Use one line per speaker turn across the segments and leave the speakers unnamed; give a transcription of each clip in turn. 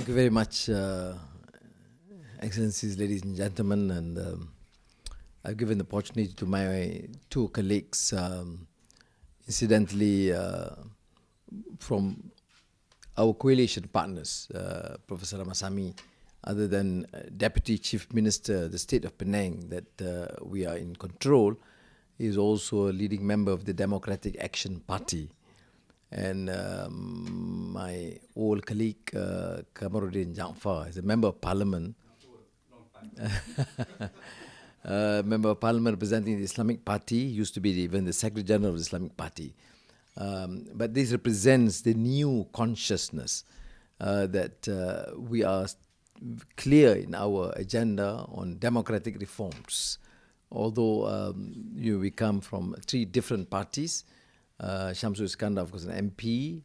Thank you very much, Excellencies, ladies and gentlemen, and I've given the opportunity to my two colleagues, incidentally, from our coalition partners, Professor Ramasamy, other than Deputy Chief Minister, the State of Penang, that we are in control, is also a leading member of the Democratic Action Party. And my old colleague, Kamaruddin Jaafar, is a member of parliament. Member of parliament representing the Islamic Party, used to be even the Secretary General of the Islamic Party. But this represents the new consciousness that we are clear in our agenda on democratic reforms. Although we come from three different parties, Shamsul Iskandar, of course, an MP,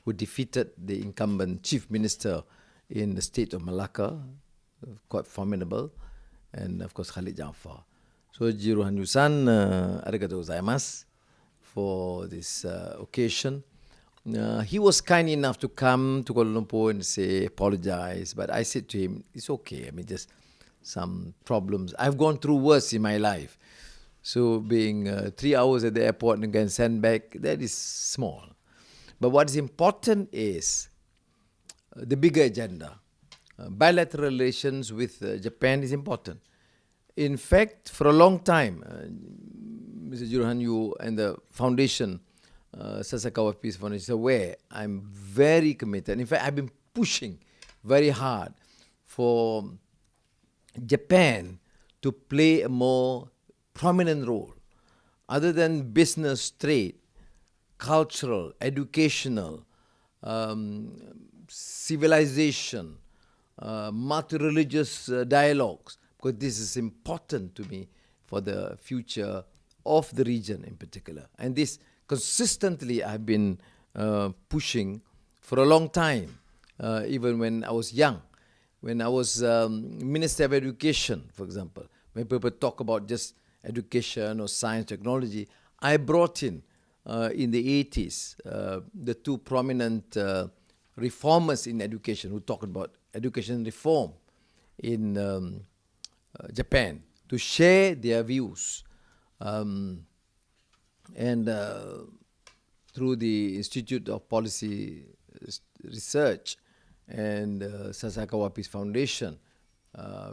who defeated the incumbent chief minister in the state of Malacca, quite formidable, and of course Khalid Jaafar. So Jiruhan Yusan, arigatou gozaimasu for this occasion. He was kind enough to come to Kuala Lumpur and say, apologize, but I said to him, it's okay, I mean, just some problems. I've gone through worse in my life. So being 3 hours at the airport and getting sent back, that is small. But what is important is the bigger agenda. Bilateral relations with Japan is important. In fact, for a long time, Mr. Juruhan, you and the foundation, Sasakawa Peace Foundation, is aware I'm very committed. In fact, I've been pushing very hard for Japan to play a more prominent role, other than business, trade, cultural, educational, civilization, multi-religious dialogues, because this is important to me for the future of the region in particular. And this consistently I've been pushing for a long time, even when I was young. When I was Minister of Education, for example, when people talk about just education or science, technology, I brought in the 80s, the two prominent reformers in education who talked about education reform in Japan to share their views. And through the Institute of Policy Research and Sasakawa Peace Foundation,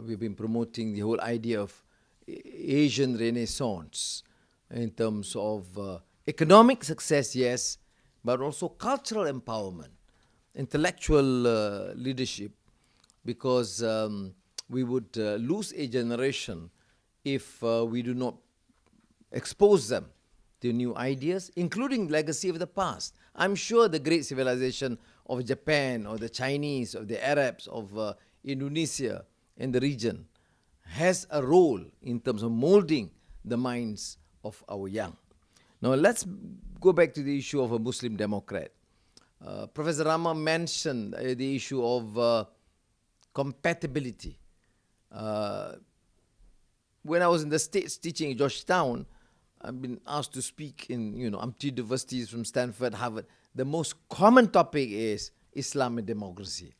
we've been promoting the whole idea of Asian Renaissance in terms of economic success, yes, but also cultural empowerment, intellectual leadership, because we would lose a generation if we do not expose them to new ideas, including legacy of the past. I'm sure the great civilization of Japan or the Chinese or the Arabs of Indonesia and the region has a role in terms of molding the minds of our young. Now let's go back to the issue of a Muslim Democrat. Professor Rama mentioned the issue of compatibility. When I was in the States teaching in Georgetown, I've been asked to speak in umpty universities from Stanford, Harvard. The most common topic is Islam and democracy.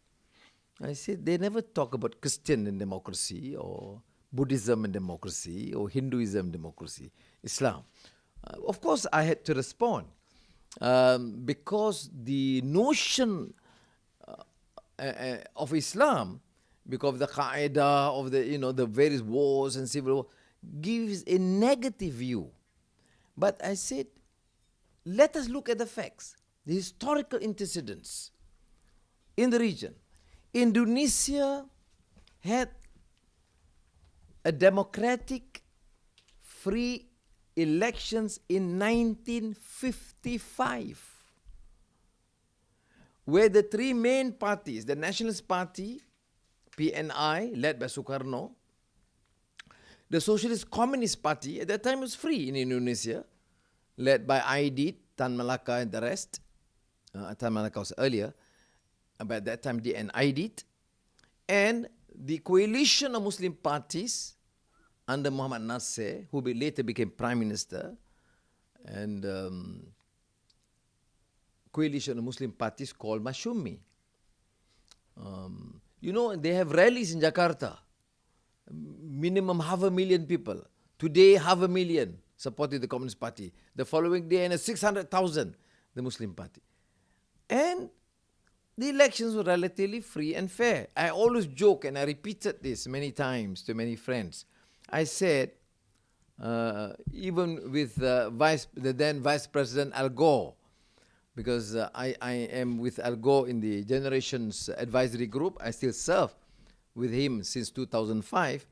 I said, they never talk about Christian and democracy or Buddhism and democracy or Hinduism and democracy, Islam. Of course, I had to respond because the notion of Islam, because of the Qaeda, of the various wars and civil war, gives a negative view. But I said, let us look at the facts, the historical antecedents in the region. Indonesia had a democratic, free elections in 1955, where the three main parties, the Nationalist Party, PNI, led by Sukarno, the Socialist Communist Party, at that time was free in Indonesia, led by Aidit, Tan Malaka and the rest. Tan Malaka was earlier, but at that time DN Aidit, and the coalition of Muslim parties under Muhammad Nasser, who later became Prime Minister, and coalition of Muslim parties called Masyumi. They have rallies in Jakarta. Minimum 500,000 people. Today, 500,000 supported the Communist Party. The following day, 600,000, the Muslim Party. And the elections were relatively free and fair. I always joke, and I repeated this many times to many friends. I said, even with the then Vice President Al Gore, because I am with Al Gore in the Generations Advisory Group. I still serve with him since 2005.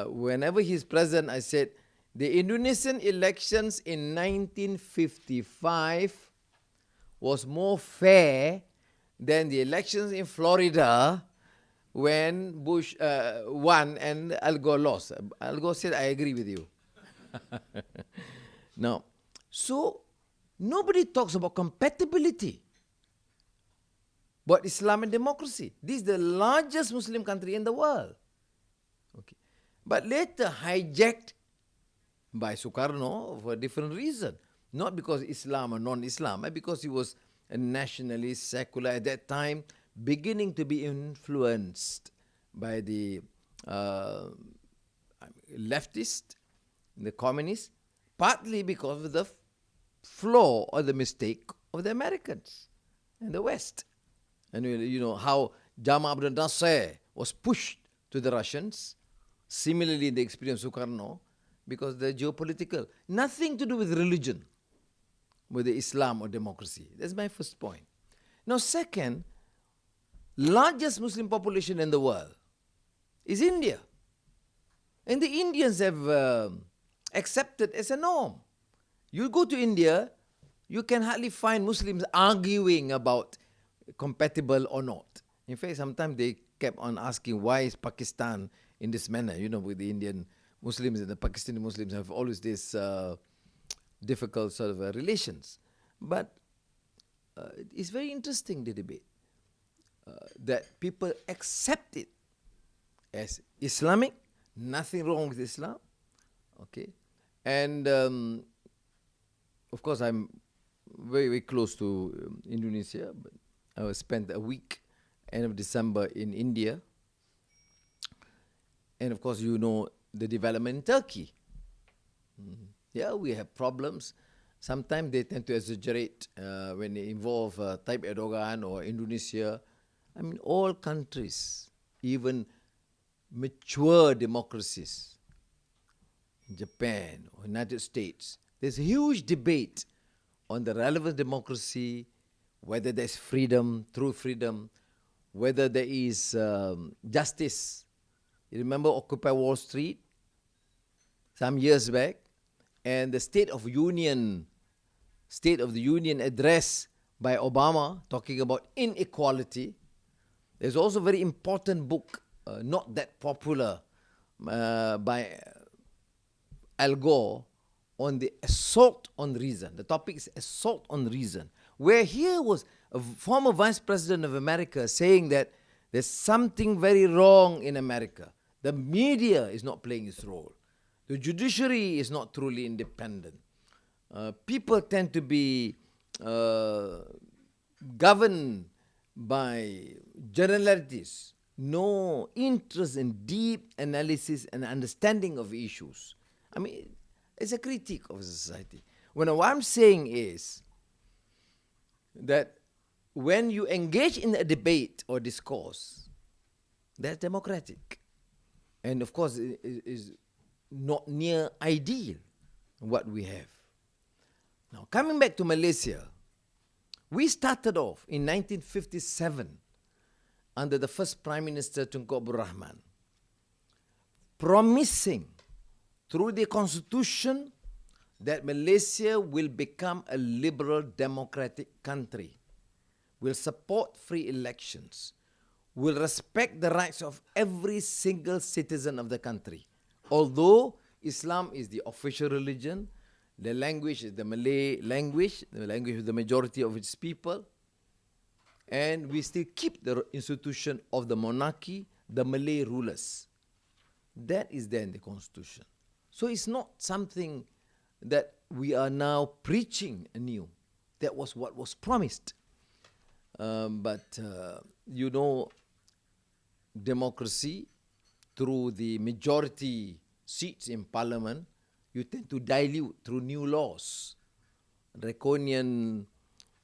Whenever he's present, I said, the Indonesian elections in 1955 was more fair than the elections in Florida when Bush won and Al Gore lost. Al Gore said, I agree with you. Now, so nobody talks about compatibility. But Islam and democracy. This is the largest Muslim country in the world. Okay. But later hijacked by Sukarno for a different reason. Not because Islam or non-Islam, but because he was a nationalist, secular at that time, beginning to be influenced by the leftist, the communists, partly because of the flaw or the mistake of the Americans and the West. And how Jamal Abdel Nasser was pushed to the Russians, similarly in the experience of Sukarno, because the geopolitical, nothing to do with religion, with the Islam or democracy. That's my first point. Now, second, largest Muslim population in the world is India. And the Indians have accepted as a norm. You go to India, you can hardly find Muslims arguing about compatible or not. In fact, sometimes they kept on asking, why is Pakistan in this manner? With the Indian Muslims and the Pakistani Muslims have always this difficult sort of relations. But it's very interesting, the debate, that people accept it as Islamic, nothing wrong with Islam, okay? And of course, I'm very, very close to Indonesia, but I spent a week, end of December, in India. And of course, the development in Turkey. Yeah, we have problems. Sometimes they tend to exaggerate when they involve Tayyip Erdogan or Indonesia. I mean, all countries, even mature democracies, Japan or United States, there's a huge debate on the relevant democracy, whether there's freedom, true freedom, whether there is justice. You remember Occupy Wall Street some years back, and the State of the Union address by Obama talking about inequality. There's also a very important book, not that popular, by Al Gore, on the assault on reason. The topic is assault on reason, where here was a former Vice President of America saying that there's something very wrong in America. The media is not playing its role. The judiciary is not truly independent. People tend to be governed by generalities, no interest in deep analysis and understanding of issues. I mean, it's a critique of society. What I'm saying is that when you engage in a debate or discourse, that's democratic. And of course, it is not near ideal what we have. Now, coming back to Malaysia, we started off in 1957 under the first Prime Minister Tunku Abdul Rahman, promising through the constitution that Malaysia will become a liberal democratic country, will support free elections, will respect the rights of every single citizen of the country. Although Islam is the official religion, the language is the Malay language, the language of the majority of its people, and we still keep the institution of the monarchy, the Malay rulers. That is there in the constitution. So it's not something that we are now preaching anew. That was what was promised. But you know, democracy through the majority seats in parliament, you tend to dilute through new laws, draconian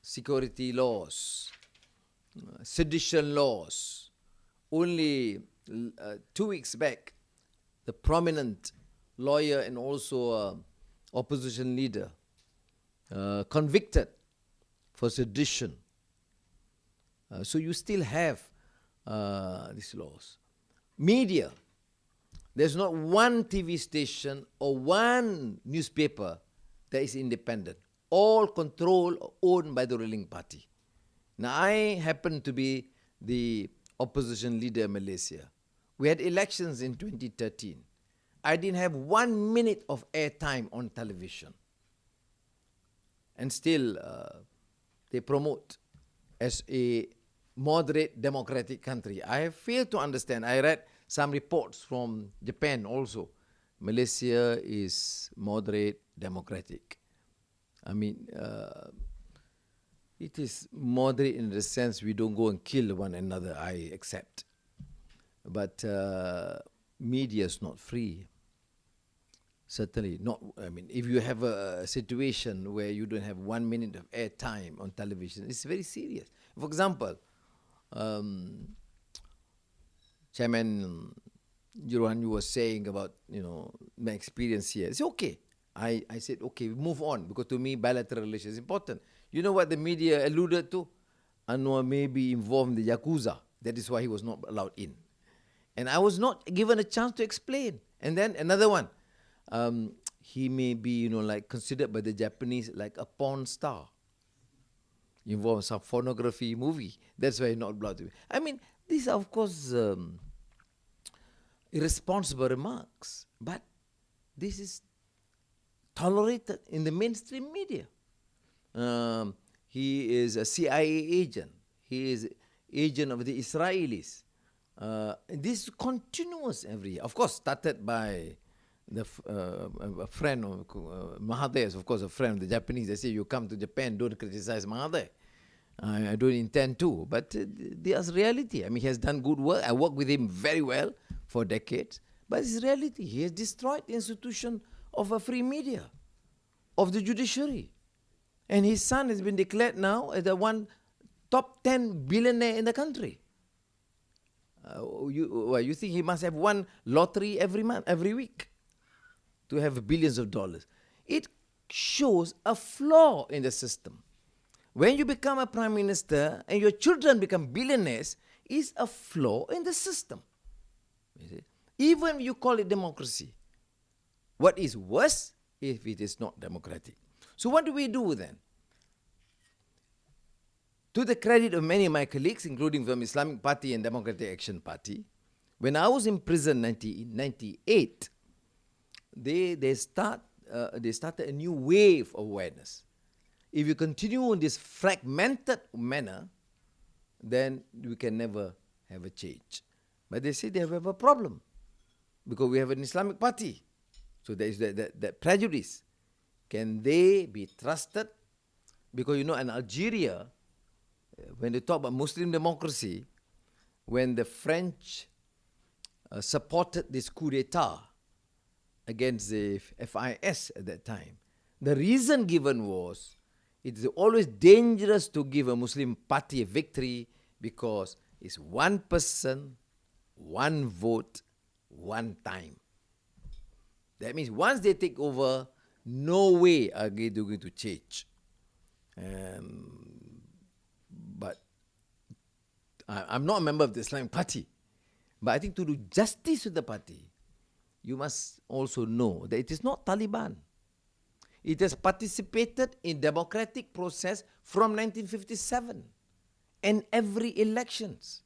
security laws, sedition laws. Only 2 weeks back, the prominent lawyer and also opposition leader convicted for sedition. So you still have these laws. Media. There's not one TV station or one newspaper that is independent. All controlled or owned by the ruling party. Now, I happen to be the opposition leader in Malaysia. We had elections in 2013. I didn't have 1 minute of airtime on television. And still, they promote as a moderate democratic country. I have failed to understand. I read some reports from Japan also. Malaysia is moderate democratic. I mean, it is moderate in the sense we don't go and kill one another, I accept. But media is not free. Certainly not. I mean, if you have a situation where you don't have 1 minute of airtime on television, it's very serious. For example, Chairman Juruhan, you were saying about, my experience here. It's okay. I said, okay, move on, because to me, bilateral relations is important. You know what the media alluded to? Anwar may be involved in the Yakuza. That is why he was not allowed in. And I was not given a chance to explain. And then another one. He may be, considered by the Japanese like a porn star. Involved in some pornography movie. That's why he's not allowed to be. I mean, these are, of course, irresponsible remarks. But this is tolerated in the mainstream media. He is a CIA agent. He is agent of the Israelis. This is continuous every year. Of course, started by a friend of Mahathir is, of course, a friend of the Japanese. They say, you come to Japan, don't criticize Mahathir. I don't intend to, but there's reality. I mean, he has done good work. I worked with him very well for decades, but it's reality. He has destroyed the institution of a free media, of the judiciary. And his son has been declared now as the top 10 billionaire in the country. You think he must have won lottery every week to have billions of dollars? It shows a flaw in the system. When you become a prime minister and your children become billionaires, is a flaw in the system. Even you call it democracy. What is worse if it is not democratic? So what do we do then? To the credit of many of my colleagues, including from Islamic Party and Democratic Action Party, when I was in prison in 1998, they started a new wave of awareness. If you continue in this fragmented manner, then we can never have a change. But they say they have a problem because we have an Islamic Party. So there is that prejudice. Can they be trusted? Because in Algeria, when they talk about Muslim democracy, when the French supported this coup d'etat against the FIS at that time, the reason given was it is always dangerous to give a Muslim party a victory because it's one person, one vote, one time. That means once they take over, no way are they going to change. But I'm not a member of the Islamic Party. But I think to do justice to the party, you must also know that it is not Taliban. It has participated in democratic process from 1957 and every elections.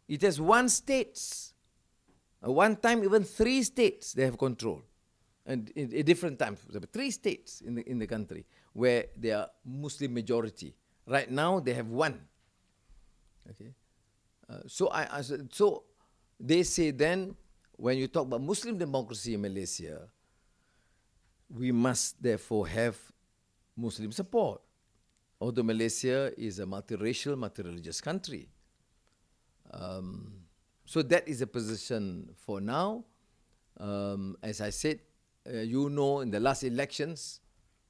It has won states. One time even 3 states they have control. And in different times, 3 states in the country where they are Muslim majority. Right now they have 1. Okay. So they say then, when you talk about Muslim democracy in Malaysia, we must therefore have Muslim support. Although Malaysia is a multiracial, multireligious country. So that is the position for now. As I said, in the last elections,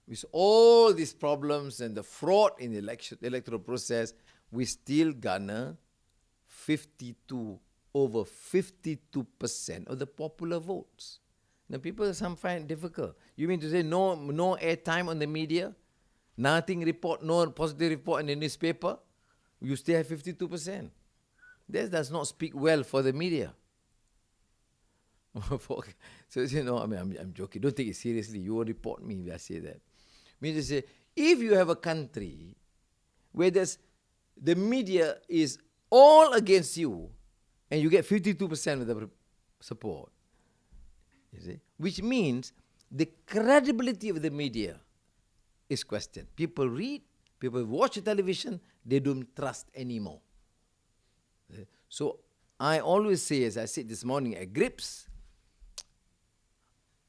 with all these problems and the fraud in the electoral process, we still garner over 52% of the popular votes. Now people some find it difficult. You mean to say no airtime on the media, nothing report, no positive report in the newspaper, you still have 52%. That does not speak well for the media. So I'm joking. Don't take it seriously. You will report me if I say that. Means to say, if you have a country where the media is all against you, and you get 52% of the support, you see, which means the credibility of the media is questioned. People read, people watch the television, they don't trust anymore. So I always say, as I said this morning at Grips,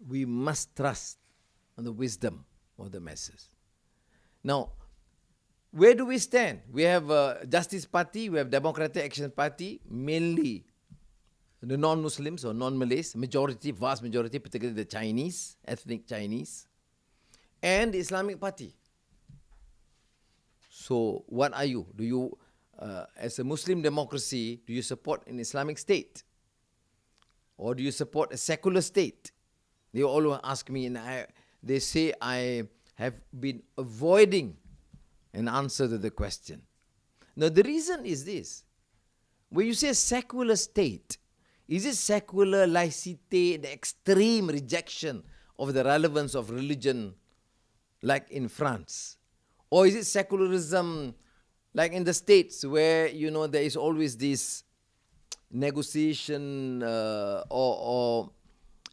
we must trust on the wisdom of the masses. Now, where do we stand? We have Justice Party, we have Democratic Action Party, mainly the non-Muslims or non-Malays, vast majority, particularly the Chinese, ethnic Chinese, and the Islamic Party. So what are you? Do you, as a Muslim democracy, do you support an Islamic state? Or do you support a secular state? They all ask me, and they say I have been avoiding an answer to the question. Now the reason is this. When you say secular state, is it secular laicity, the extreme rejection of the relevance of religion like in France? Or is it secularism like in the States where, there is always this negotiation or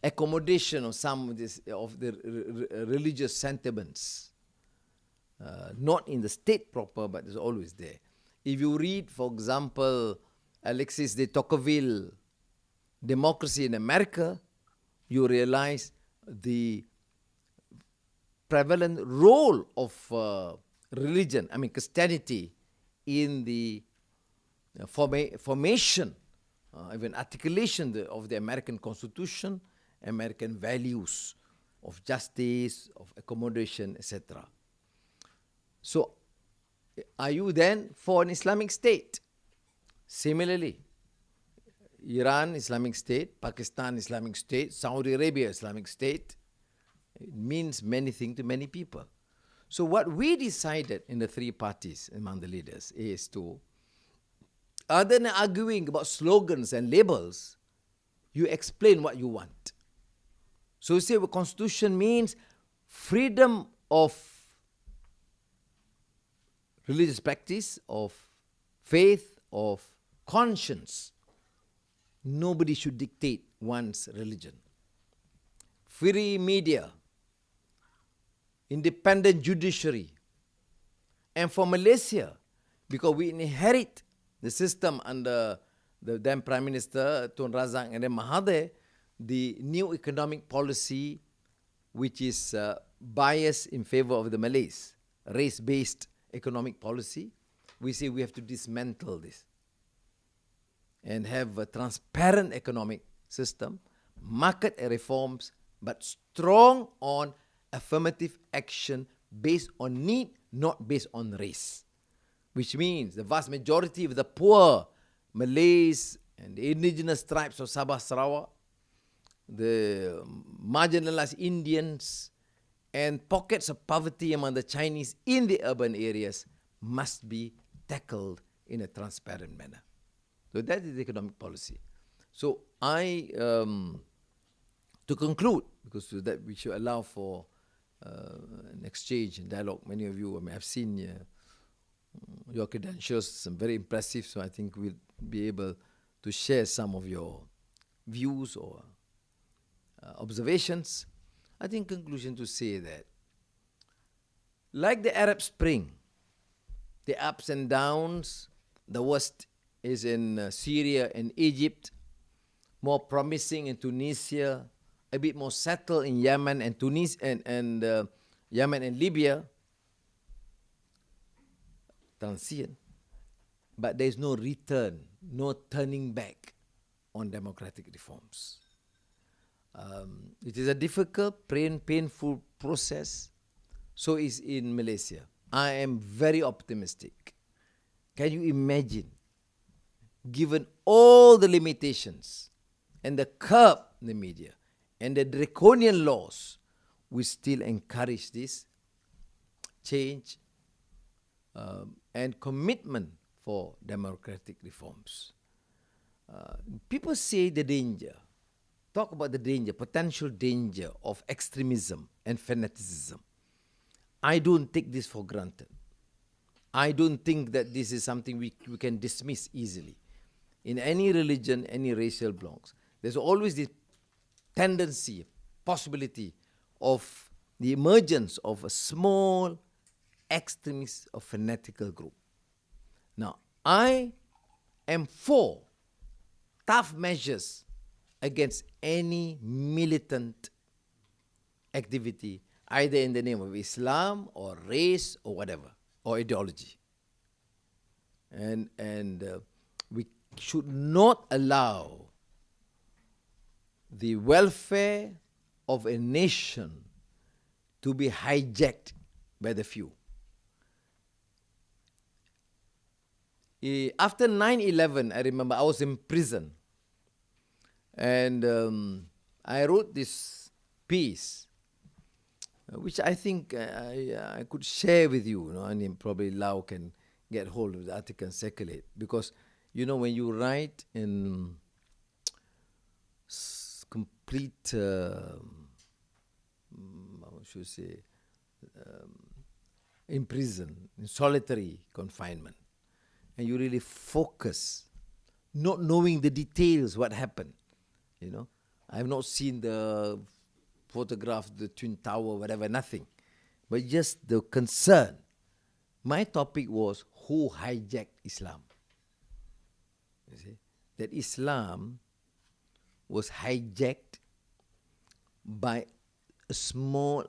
accommodation of some of the religious sentiments? Not in the state proper, but it's always there. If you read, for example, Alexis de Tocqueville, Democracy in America, you realize the prevalent role of religion, Christianity, in the formation, even articulation of the American Constitution, American values of justice, of accommodation, etc. So, are you then for an Islamic state? Similarly, Iran, Islamic state, Pakistan, Islamic state, Saudi Arabia, Islamic state, it means many things to many people. So what we decided in the three parties among the leaders is to, other than arguing about slogans and labels, you explain what you want. So you say the Constitution means freedom of religious practice, of faith, of conscience. Nobody should dictate one's religion. Free media, independent judiciary. And for Malaysia, because we inherit the system under the then Prime Minister Tun Razak and then Mahathir, the new economic policy which is biased in favor of the Malays, race-based economic policy, we say we have to dismantle this and have a transparent economic system, market reforms, but strong on affirmative action based on need, not based on race. Which means the vast majority of the poor Malays and the indigenous tribes of Sabah, Sarawak, the marginalized Indians, and pockets of poverty among the Chinese in the urban areas must be tackled in a transparent manner. So that is the economic policy. So to conclude, because that we should allow for an exchange and dialogue. Many of you, have seen your credentials, some very impressive, so I think we'll be able to share some of your views or observations. I think conclusion to say that, like the Arab Spring, the ups and downs, the worst is in Syria and Egypt, more promising in Tunisia, a bit more settled in Yemen and Yemen and Libya, transient. but there is no return, no turning back on democratic reforms. It is a difficult, painful process. So is in Malaysia. I am very optimistic. Can you imagine, given all the limitations and the curb in the media and the draconian laws, we still encourage this change and commitment for democratic reforms. People say the danger, talk about the danger, potential danger of extremism and fanaticism. I don't take this for granted. I don't think that this is something we can dismiss easily. In any religion, any racial blocks, there's always this tendency, possibility of the emergence of a small extremist or fanatical group. Now, I am for tough measures against any militant activity, either in the name of Islam or race or whatever, or ideology. And we should not allow the welfare of a nation to be hijacked by the few. After 9/11, I remember I was in prison, and I wrote this piece, which I think I could share with you, and probably Lau can get hold of the article and circulate. Because, when you write in complete, in prison, in solitary confinement, and you really focus, not knowing the details, what happened, I have not seen the photograph, the Twin Tower, whatever, nothing. But just the concern. My topic was who hijacked Islam. You see? That Islam was hijacked by a small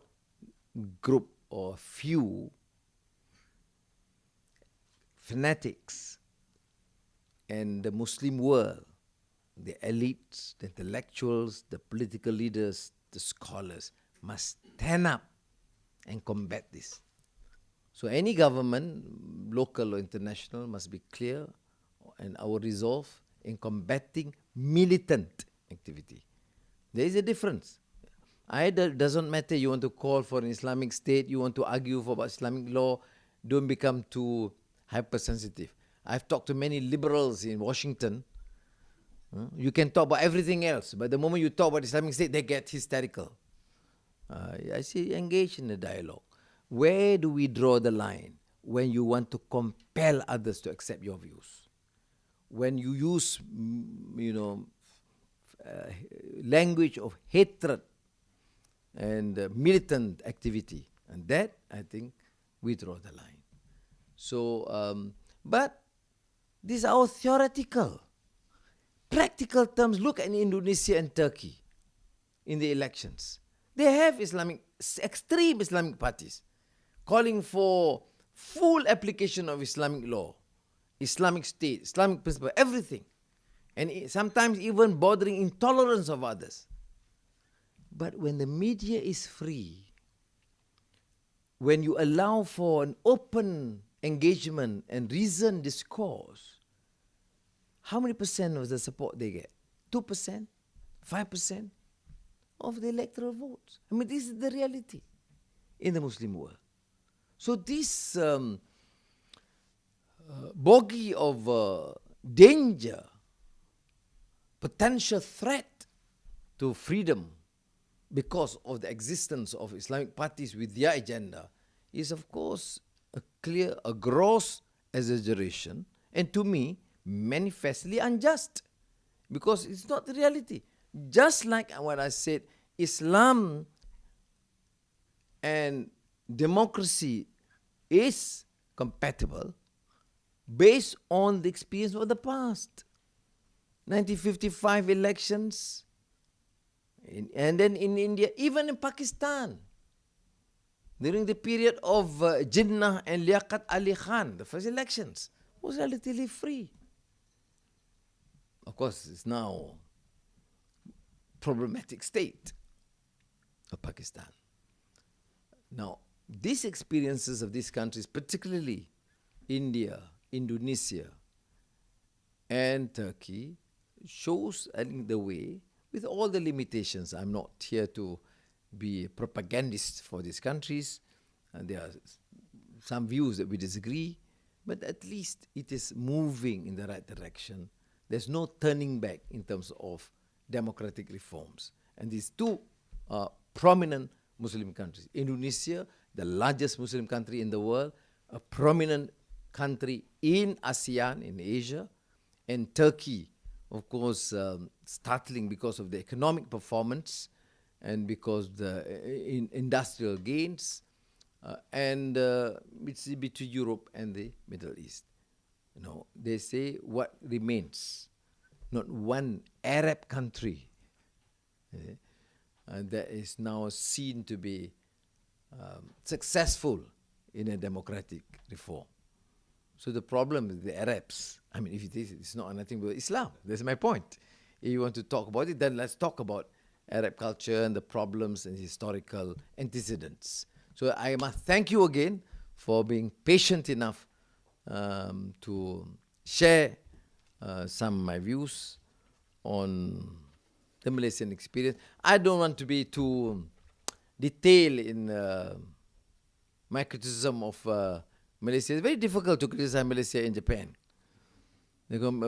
group or few fanatics, and the Muslim world, the elites, the intellectuals, the political leaders, the scholars must stand up and combat this. So any government, local or international, must be clear and our resolve in combating militant activity. There is a difference. It doesn't matter you want to call for an Islamic state, you want to argue for about Islamic law, don't become too hypersensitive. I've talked to many liberals in Washington. You can talk about everything else, but the moment you talk about Islamic State, they get hysterical. I say engage in the dialogue. Where do we draw the line when you want to compel others to accept your views? When you use, language of hatred and militant activity, and that, I think, we draw the line. So, but these are all theoretical. Practical terms, look at Indonesia and Turkey in the elections. They have extreme Islamic parties calling for full application of Islamic law, Islamic state, Islamic principle, everything. And sometimes even bordering intolerance of others. But when the media is free, when you allow for an open engagement and reasoned discourse, how many percent of the support they get? 2%? 5% of the electoral votes? I mean, this is the reality in the Muslim world. So this bogey of danger, potential threat to freedom because of the existence of Islamic parties with their agenda is, of course, a gross exaggeration, and to me, manifestly unjust, because it's not the reality. Just like what I said, Islam and democracy is compatible based on the experience of the past. 1955 elections, and then in India, even in Pakistan, during the period of Jinnah and Liaquat Ali Khan, the first elections, was relatively free. Of course, it's now problematic state of Pakistan. Now, these experiences of these countries, particularly India, Indonesia, and Turkey, shows, I think, the way, with all the limitations. I'm not here to be a propagandist for these countries. There are some views that we disagree, but at least it is moving in the right direction. There's no turning back in terms of democratic reforms. And these two prominent Muslim countries. Indonesia, the largest Muslim country in the world, a prominent country in ASEAN, in Asia, and Turkey, of course, startling because of the economic performance and because the industrial gains, and it's between Europe and the Middle East. You know, they say what remains, not one Arab country that is now seen to be successful in a democratic reform. So the problem is the Arabs. I mean, if it is, it's not nothing but Islam. That's my point. If you want to talk about it, then let's talk about Arab culture and the problems and historical antecedents. So I must thank you again for being patient enough to share some of my views on the Malaysian experience. I don't want to be too detailed in my criticism of Malaysia. It's very difficult to criticize Malaysia in Japan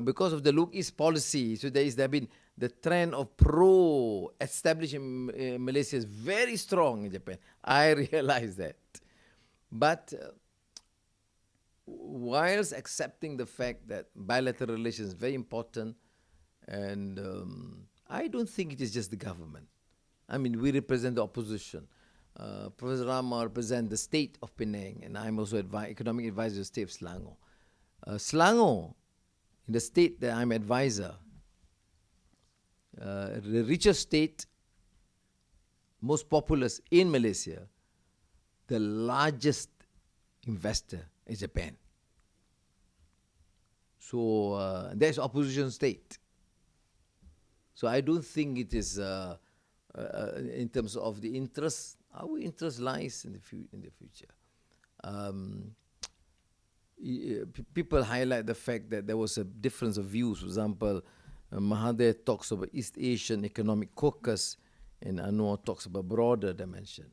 because of the Look East policy. So there have been the trend of pro-establishing Malaysia is very strong in Japan. I realize that. But whilst accepting the fact that bilateral relations is very important, and I don't think it is just the government. I mean, we represent the opposition. Professor Rama represents the state of Penang, and I'm also economic advisor to the state of Selangor. Selangor, in the state that I'm advisor, the richest state, most populous in Malaysia, the largest investor is Japan. So that's opposition state. So I don't think it is in terms of the interest. Our interest lies in the future. People highlight the fact that there was a difference of views. For example, Mahathir talks about East Asian Economic Caucus, and Anwar talks about broader dimension.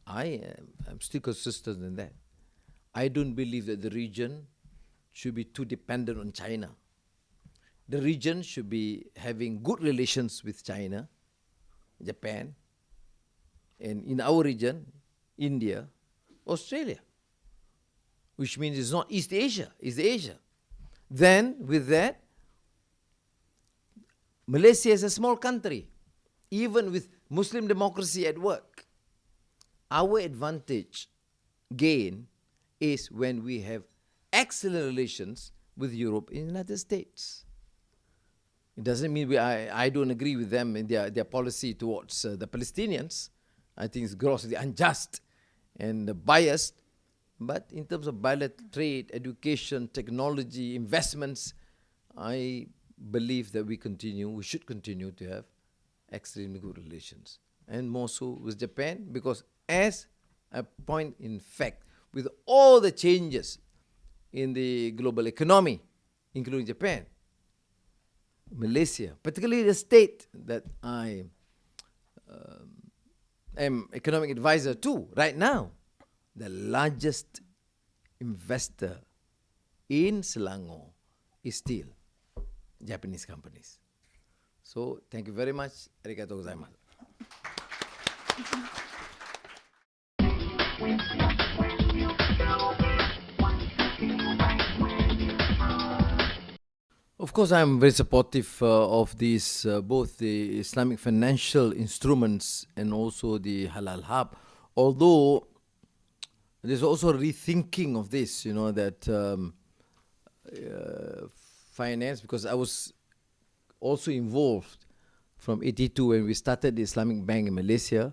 I'm still consistent in that. I don't believe that the region should be too dependent on China. The region should be having good relations with China, Japan, and in our region, India, Australia, which means it's not East Asia, it's Asia. Then, with that, Malaysia is a small country, even with Muslim democracy at work. Our advantage gain is when we have excellent relations with Europe and the United States. It doesn't mean I don't agree with them in their policy towards the Palestinians. I think it's grossly unjust and biased. But in terms of bilateral trade, education, technology, investments, I believe that we should continue to have extremely good relations. And more so with Japan, because as a point in fact, with all the changes in the global economy, including Japan, Malaysia, particularly the state that I am economic advisor to right now, the largest investor in Selangor is still Japanese companies. So thank you very much. Arigatou gozaimasu. Of course, I'm very supportive of these, both the Islamic financial instruments and also the Halal Hub. Although there's also rethinking of this, that finance, because I was also involved from 82 when we started the Islamic Bank in Malaysia.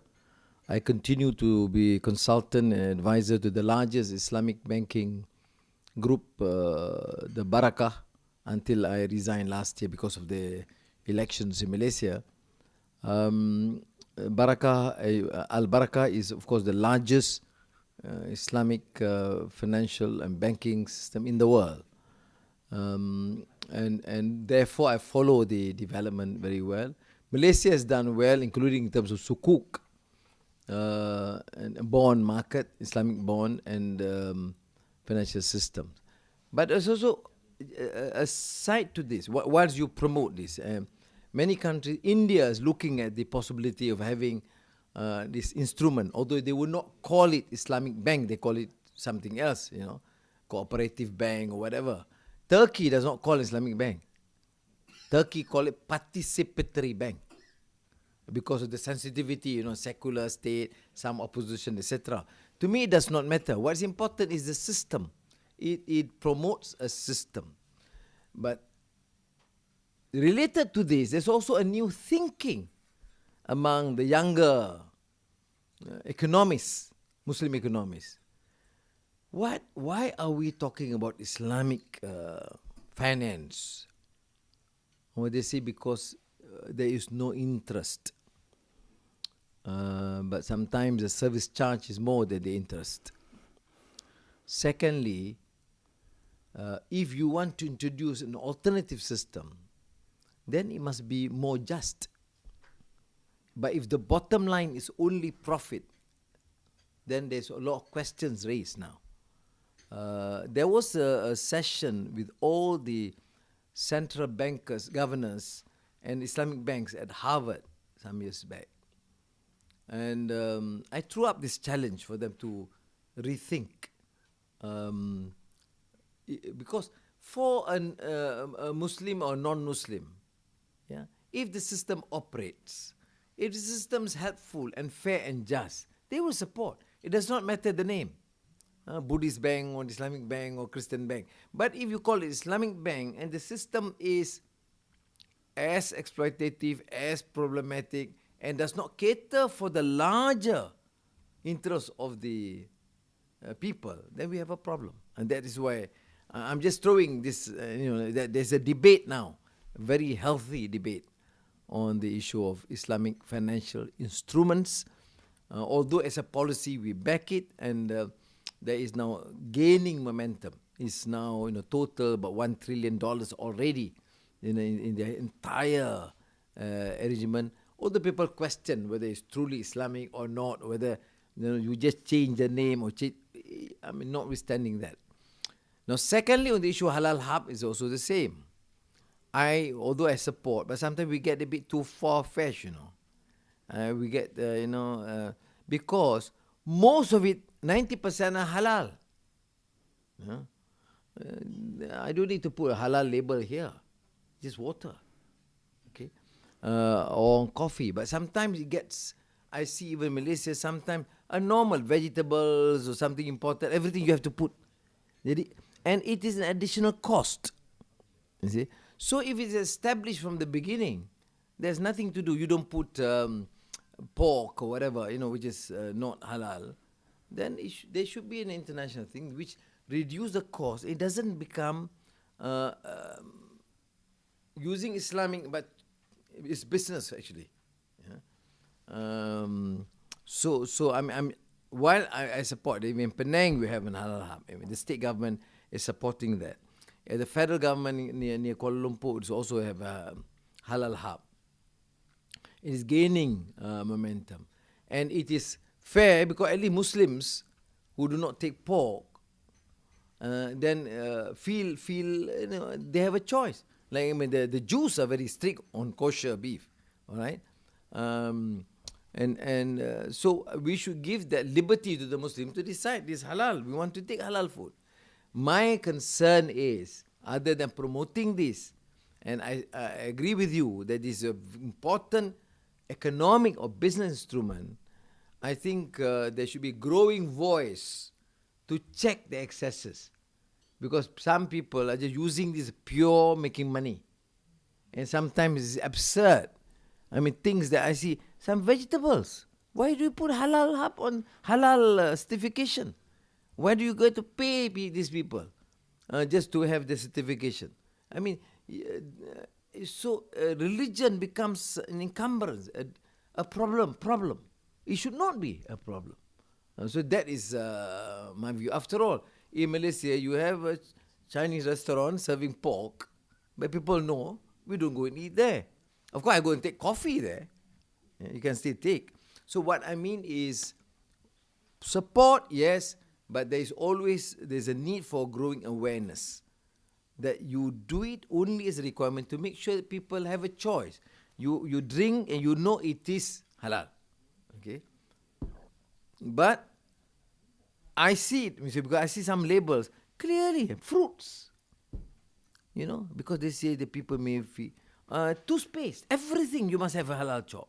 I continue to be consultant and advisor to the largest Islamic banking group, the Barakah, until I resigned last year because of the elections in Malaysia. Al Barakah is, of course, the largest Islamic financial and banking system in the world. And therefore I follow the development very well. Malaysia has done well, including in terms of sukuk, and bond market, Islamic bond, and financial systems. But there's also a side to this. Whilst you promote this, many countries, India is looking at the possibility of having this instrument, although they would not call it Islamic bank, they call it something else, cooperative bank or whatever. Turkey does not call it Islamic bank. Turkey call it participatory bank because of the sensitivity, secular state, some opposition, etc. To me, it does not matter. What's important is the system. It promotes a system. But related to this, there's also a new thinking among the younger economists, Muslim economists. Why are we talking about Islamic finance? Well, they say because there is no interest. But sometimes the service charge is more than the interest. Secondly, if you want to introduce an alternative system, then it must be more just. But if the bottom line is only profit, then there's a lot of questions raised now. There was a session with all the central bankers, governors, and Islamic banks at Harvard some years back. And I threw up this challenge for them to rethink. Because for a Muslim or non-Muslim, if the system operates, if the system is helpful and fair and just, they will support. It does not matter the name. Buddhist bank or Islamic bank or Christian bank. But if you call it Islamic bank and the system is as exploitative, as problematic, and does not cater for the larger interests of the people, then we have a problem. And that is why I'm just throwing this, that there's a debate now, a very healthy debate on the issue of Islamic financial instruments. Although as a policy we back it, and there is now gaining momentum. It's now total about $1 trillion already in the entire arrangement. Other people question whether it's truly Islamic or not, whether you just change the name or change. Notwithstanding that. Now, secondly, on the issue of halal hub is also the same. Although I support, but sometimes we get a bit too far-fetched, we get, because most of it, 90% are halal. I don't need to put a halal label here. Just water. Okay? Or coffee. But sometimes it gets, I see even Malaysia, sometimes a normal vegetables or something important, everything you have to put. And it is an additional cost. You see? So if it's established from the beginning, there's nothing to do. You don't put pork or whatever, which is not halal. Then there should be an international thing which reduce the cost. It doesn't become using Islamic, but it's business actually. So I'm while I support, even in Penang we have an halal hub. The state government is supporting that. The federal government near Kuala Lumpur is also have a halal hub. It is gaining momentum, and it is fair because at least Muslims who do not take pork then feel they have a choice. Like the Jews are very strict on kosher beef, all right, and so we should give that liberty to the Muslim to decide this halal. We want to take halal food. My concern is, other than promoting this, and I agree with you that this is an important economic or business instrument, I think there should be growing voice to check the excesses. Because some people are just using this pure making money. And sometimes it's absurd. Things that I see, some vegetables. Why do you put halal hub on halal certification? Why do you go to pay these people? just to have the certification. I mean, so religion becomes an encumbrance, a problem. It should not be a problem. So that is my view. After all, in Malaysia, you have a Chinese restaurant serving pork, but people know we don't go and eat there. Of course, I go and take coffee there. You can still take. So what I mean is, support, yes, but there's a need for growing awareness that you do it only as a requirement to make sure that people have a choice. You drink and you know it is halal. Okay? But I see it, because I see some labels, clearly, fruits. Because they say the people may feel, toothpaste, everything you must have a halal chop.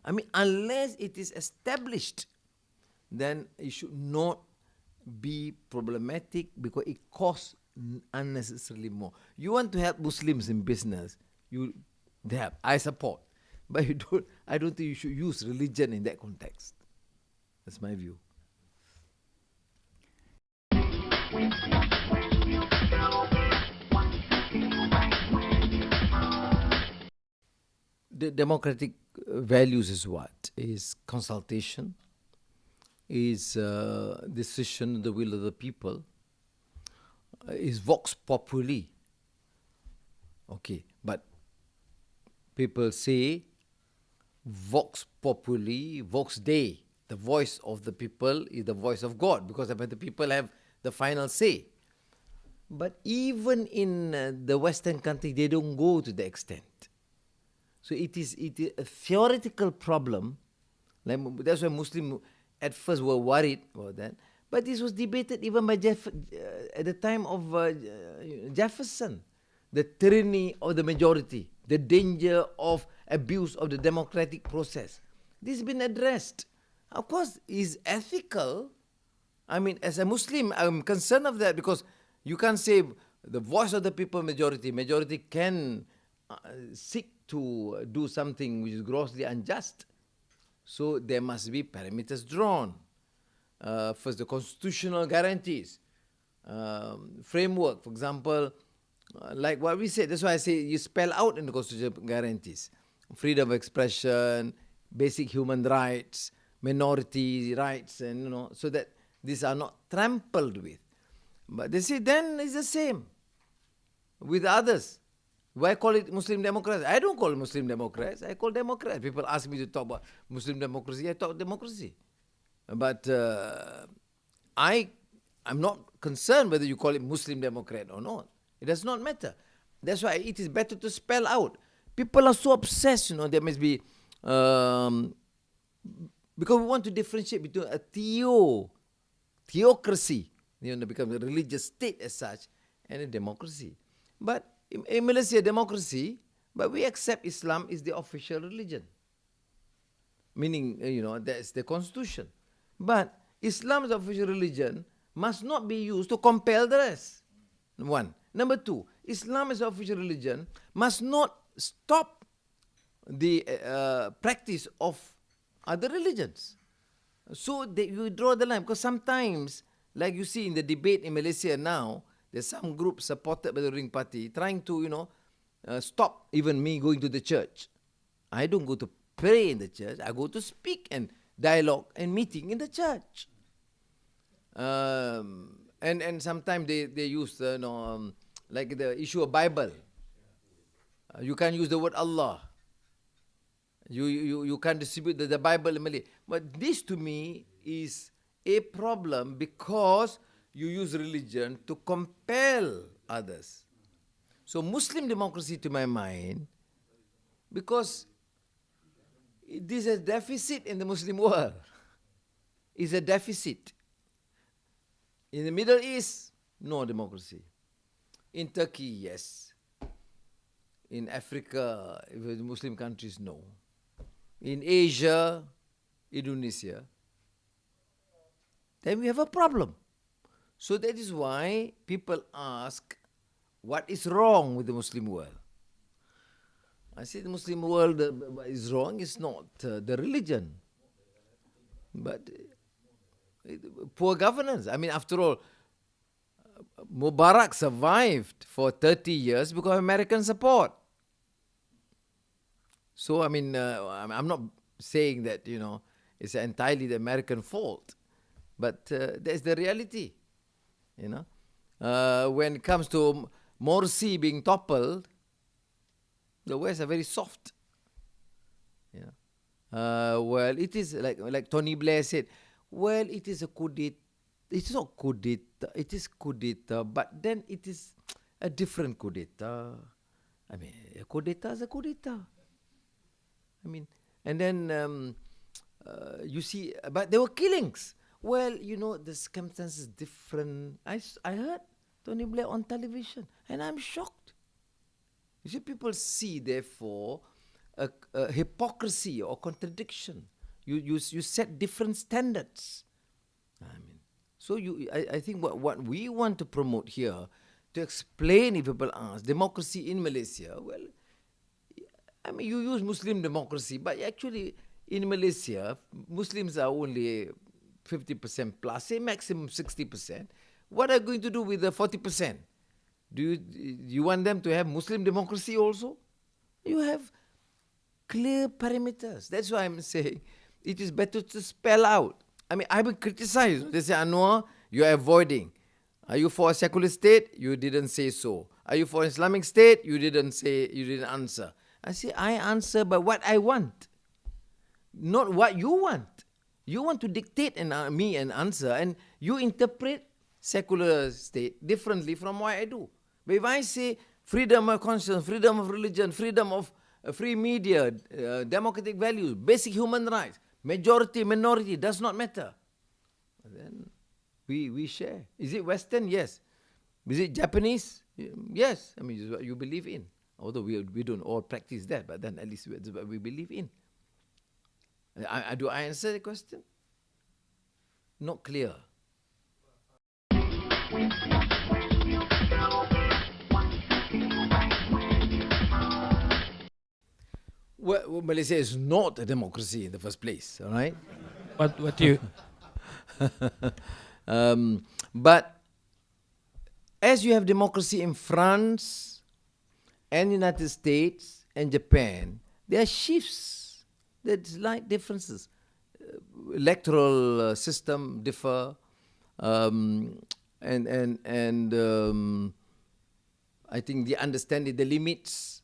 I mean, unless it is established, then it should not be problematic because it costs unnecessarily more. You want to help Muslims in business, I support. But I don't think you should use religion in that context. That's my view. The democratic values is what? Is consultation, is decision, the will of the people, is vox populi. Okay, but people say vox populi, vox dei, the voice of the people is the voice of God, because the people have the final say. But even in the Western country, they don't go to the extent. So it is a theoretical problem. That's why Muslims at first were worried about that. But this was debated even by at the time of Jefferson. The tyranny of the majority, the danger of abuse of the democratic process. This has been addressed. Of course, it's ethical. I mean, as a Muslim, I'm concerned of that, because you can't say the voice of the people, majority can seek to do something which is grossly unjust. So there must be parameters drawn. First, the constitutional guarantees, framework, for example, like what we said. That's why I say you spell out in the constitutional guarantees: freedom of expression, basic human rights, minority rights, and so that these are not trampled with. But they say then it's the same with others. Why call it Muslim democracy? I don't call it Muslim democrats. I call Democrats. People ask me to talk about Muslim democracy. I talk democracy. But I'm not concerned whether you call it Muslim Democrat or not. It does not matter. That's why it is better to spell out. People are so obsessed, there must be, because we want to differentiate between a theocracy, become a religious state as such, and a democracy. But in Malaysia, democracy, but we accept Islam is the official religion. Meaning, that's the constitution. But Islam's official religion must not be used to compel the rest. One. Number two, Islam as official religion must not stop the practice of other religions. So you draw the line, because sometimes, like you see in the debate in Malaysia now, there's some group supported by the ruling party trying to, stop even me going to the church. I don't go to pray in the church. I go to speak and dialogue and meeting in the church. And sometimes they use like the issue of Bible. You can't use the word Allah. You can't distribute the Bible in Malay. But this to me is a problem, because you use religion to compel others. So Muslim democracy, to my mind, because this is a deficit in the Muslim world. It's a deficit. In the Middle East, no democracy. In Turkey, yes. In Africa, Muslim countries, no. In Asia, Indonesia, then we have a problem. So that is why people ask, what is wrong with the Muslim world? I say the Muslim world is wrong. It's not the religion, but poor governance. I mean, after all, Mubarak survived for 30 years because of American support. So, I mean, I'm not saying that, it's entirely the American fault, but that's the reality, when it comes to Morsi being toppled, the West are very soft. Well, it is like Tony Blair said, well, it is a coup d'etat. It's not coup d'etat. It is coup d'etat, but then it is a different coup d'etat. I mean, a coup d'etat is a coup d'etat. I mean, and then you see, but there were killings. Well, the circumstances different. I heard Tony Blair on television, and I'm shocked. You see, people see, therefore, a hypocrisy or contradiction. You set different standards. I mean, so I think what we want to promote here, to explain, if people ask, democracy in Malaysia, well, I mean, you use Muslim democracy, but actually in Malaysia, Muslims are only 50% plus, say maximum 60%. What are you going to do with the 40%? Do you want them to have Muslim democracy also? You have clear parameters. That's why I'm saying it is better to spell out. I mean, I've been criticized. They say, Anwar, you're avoiding. Are you for a secular state? You didn't say so. Are you for Islamic state? You didn't answer. I say, I answer by what I want, not what you want. You want to dictate me an answer, and you interpret secular state differently from what I do. But if I say freedom of conscience, freedom of religion, freedom of free media, democratic values, basic human rights, majority, minority, does not matter, then we share. Is it Western? Yes. Is it Japanese? Yes. I mean, it's what you believe in. Although we don't all practice that, but then at least it's what we believe in. Do I answer the question? Not clear. Well, Malaysia is not a democracy in the first place, all right?
What do you...
But as you have democracy in France and United States and Japan, there are shifts. There's slight differences. Electoral system differ, and I think the understanding the limits.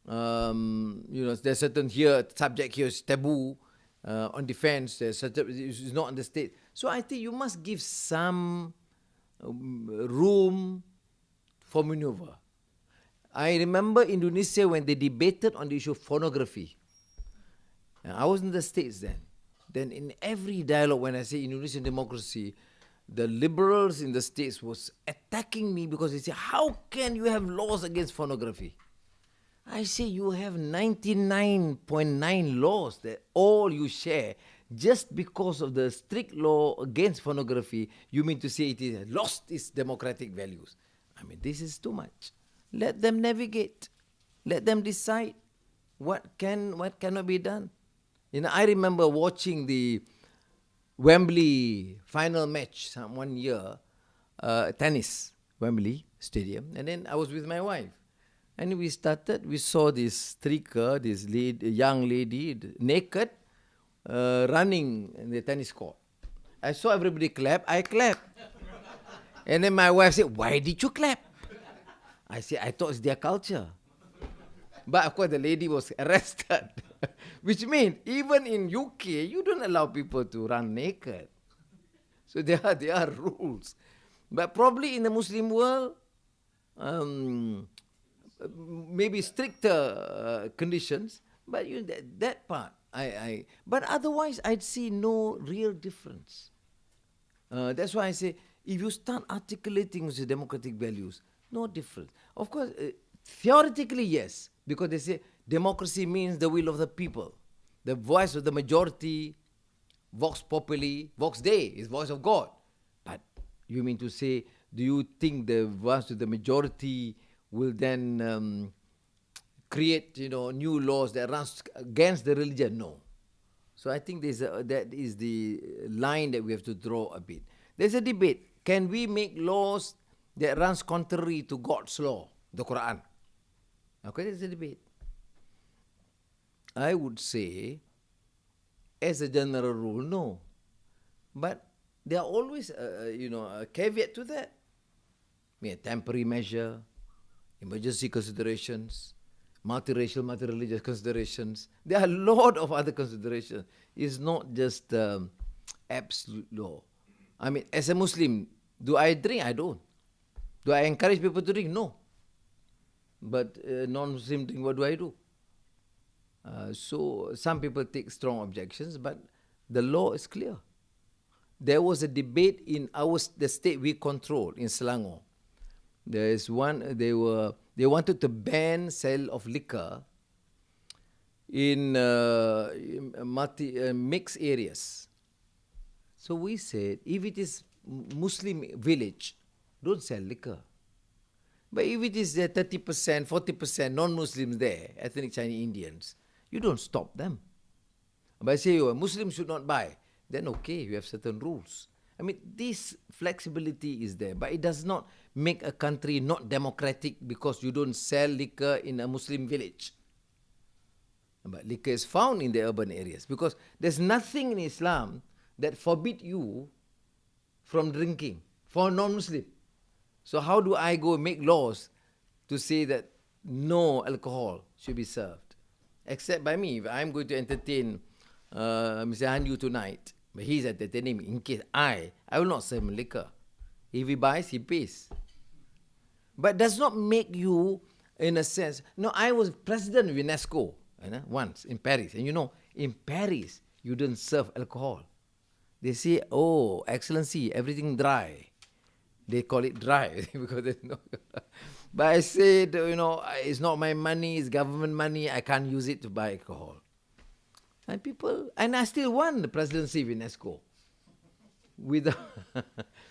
There's certain subject here is taboo on defense. There's certain is not on the state. So I think you must give some room for maneuver. I remember Indonesia when they debated on the issue of pornography. I was in the States then. Then in every dialogue, when I say Indonesian democracy, the liberals in the States was attacking me because they say, how can you have laws against pornography? I say, you have 99.9 laws that all you share. Just because of the strict law against pornography, you mean to say it is lost its democratic values? I mean, this is too much. Let them navigate. Let them decide what cannot be done. I remember watching the Wembley final match one year, tennis, Wembley Stadium, and then I was with my wife. And we saw this streaker, this young lady, naked, running in the tennis court. I saw everybody clap, I clapped. And then my wife said, why did you clap? I said, I thought it's their culture. But of course the lady was arrested. Which means, even in UK, you don't allow people to run naked. So there are rules. But probably in the Muslim world, maybe stricter conditions, but that part, but otherwise, I'd see no real difference. That's why I say, if you start articulating the democratic values, no difference. Of course, theoretically, yes, because they say democracy means the will of the people, the voice of the majority, vox populi, vox Dei is voice of God. But you mean to say, do you think the voice of the majority will then create, new laws that run against the religion? No. So I think that is the line that we have to draw a bit. There's a debate. Can we make laws that runs contrary to God's law, the Quran. Okay, that's a debate. I would say, as a general rule, no. But there are always, a caveat to that. A temporary measure, emergency considerations, multiracial, multireligious considerations. There are a lot of other considerations. It's not just absolute law. I mean, as a Muslim, do I drink? I don't. Do I encourage people to drink? No. But non-Muslim drink, what do I do? So some people take strong objections, but the law is clear. There was a debate in the state we control in Selangor. There is one. They wanted to ban sale of liquor in mixed areas. So we said, if it is Muslim village, don't sell liquor. But if it is 30%, 40% non-Muslims there, ethnic Chinese Indians, you don't stop them. But I say, Muslims should not buy. Then okay, you have certain rules. I mean, this flexibility is there, but it does not make a country not democratic because you don't sell liquor in a Muslim village. But liquor is found in the urban areas because there's nothing in Islam that forbid you from drinking for a non-Muslim. So how do I go make laws to say that no alcohol should be served? Except by me, if I'm going to entertain Mr. Hanyu tonight, but he's entertaining me, in case I will not serve him liquor. If he buys, he pays. But does not make you, in a sense, no, I was president of UNESCO once in Paris. And in Paris, you don't serve alcohol. They say, oh, Excellency, everything dry. They call it dry because there's no. But I said, it's not my money, it's government money, I can't use it to buy alcohol. And I still won the presidency of UNESCO.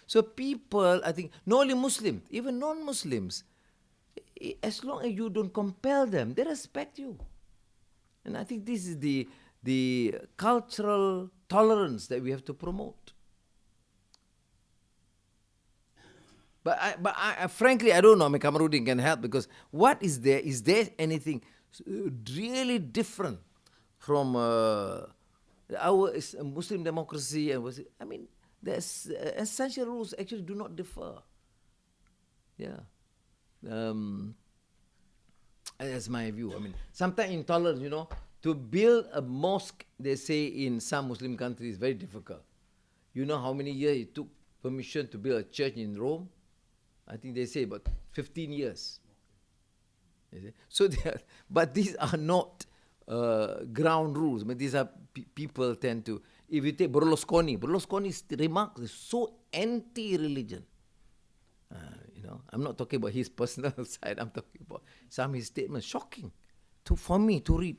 So people, I think, not only Muslims, even non-Muslims, as long as you don't compel them, they respect you. And I think this is the cultural tolerance that we have to promote. But I frankly, I don't know. I mean, Kamaruddin can help because what is there? Is there anything really different from our Muslim democracy? I mean, the essential rules actually do not differ. Yeah. That's my view. I mean, sometimes intolerance, to build a mosque, they say in some Muslim countries, is very difficult. You know how many years it took permission to build a church in Rome? I think they say about 15 years. So, but these are not ground rules. But these are people tend to. If you take Berlusconi's remarks is so anti-religion. I'm not talking about his personal side. I'm talking about some of his statements. Shocking, for me to read.